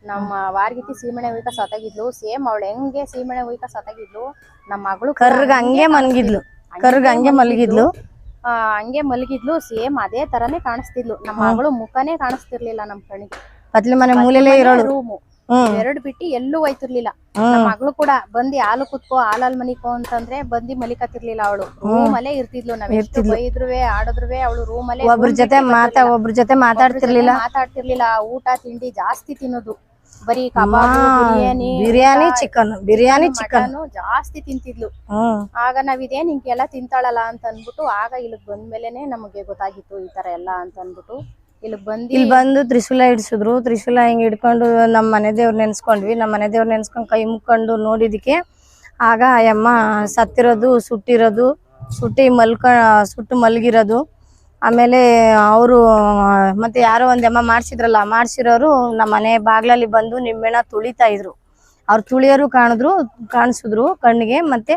ನಮ್ಮ ವಾರ್ಗಿತಿ ಸೀಮೆಣ್ಣೆ ಉಯ್ಕ ಸತ್ತಾಗಿದ್ಲು. ಸೇಮ್ ಅವಳು ಹೆಂಗೆ ಸೀಮೆಣ್ಣೆ ಉಯ್ಕ ಸತ್ತಾಗಿದ್ಲು ನಮ್ಮ ಮಗಳು ಕರ್ಗ ಹಂಗೆ ಮಲಗಿದ್ಲು. ಹಂಗೆ ಮಲಗಿದ್ಲು. ಸೇಮ್ ಅದೇ ತರಾನೇ ಕಾಣಿಸ್ತಿದ್ಲು. ನಮ್ಮ ಮಗಳು ಮುಖನೇ ಕಾಣಿಸ್ತಿರ್ಲಿಲ್ಲ ನಮ್ ಕಣ್ಣಿಗೆ. ಪತ್ಲಿ ಮನೆ ಮೂಲೆಲೇ ಇರೋಳು. ರೂಮು ಎರಡು ಬಿಟ್ಟು ಎಲ್ಲೂ ಹೋಯ್ತಿರ್ಲಿಲ್ಲ. ನಮ್ಮ ಮಗಳು ಕೂಡ ಬಂದಿ ಹಾಲು ಕುತ್ಕೋ ಹಾಲಲ್ಲಿ ಮನಿಕೋ ಅಂತಂದ್ರೆ ಬಂದಿ ಮಲಿಕತಿರ್ಲಿಲ್ಲ. ಅವಳು ರೂಮ್ ಅಲ್ಲೇ ಇರ್ತಿದ್ಲು. ನಾವ್ ಎಷ್ಟು ಬೈದ್ರುವೆ ಆಡದ್ರುವೆ ಅವಳು ರೂಮ್ ಅಲ್ಲೇ. ಒಬ್ರ ಜೊತೆ ಮಾತಾಡ್ತಿರ್ಲಿಲ್ಲ. ಊಟ ತಿಂಡಿ ಜಾಸ್ತಿ ತಿನ್ನೋದು. ಬರೀ ಕಬಾಬು, ಬಿರಿಯಾನಿ ಚಿಕನ್ ಜಾಸ್ತಿ ತಿಂತಿದ್ಲು. ಆಗ ನಾವ್ ಇದೇನ್ ಹಿಂಗೆಲ್ಲ ತಿಂತಾಳಲ್ಲ ಅಂತ ಅನ್ಬಿಟ್ಟು ಆಗ ಇಲ್ಲಿಗ್ ಬಂದ್ಮೇಲೆನೆ ನಮಗೆ ಗೊತ್ತಾಗಿತ್ತು ಈ ತರ ಎಲ್ಲ ಅಂತ ಅನ್ಬಿಟ್ಟು ಇಲ್ಲಿ ಬಂದು ತ್ರಿಶೂಲ ಹಿಡ್ಸಿದ್ರು. ತ್ರಿಶೂಲ ಹಿಂಗ್ ಹಿಡ್ಕೊಂಡು ನಮ್ಮ ಮನೆ ದೇವ್ರ ನೆನ್ಸ್ಕೊಂಡ್ವಿ. ನಮ್ಮ ಮನೆ ದೇವ್ರ ನೆನ್ಸ್ಕೊಂಡ್ ಕೈ ಮುಕ್ಕೊಂಡು ನೋಡಿದಕ್ಕೆ ಆಗ ಅಯ್ಯಮ್ಮ ಸತ್ತಿರೋದು, ಸುಟ್ಟು ಮಲ್ಗಿರೋದು. ಆಮೇಲೆ ಅವರು ಮತ್ತೆ ಯಾರೋ ಒಂದಮ್ಮ ಮಾಡ್ಸಿರೋರು ನಮ್ಮ ಮನೆ ಬಾಗ್ಲಲ್ಲಿ ಬಂದು ನಿಂಬೆಣ್ಣ ತುಳಿತಾ ಇದ್ರು. ಅವ್ರು ತುಳಿಯೋರು ಕಾಣಿಸಿದ್ರು ಕಣ್ಣಿಗೆ. ಮತ್ತೆ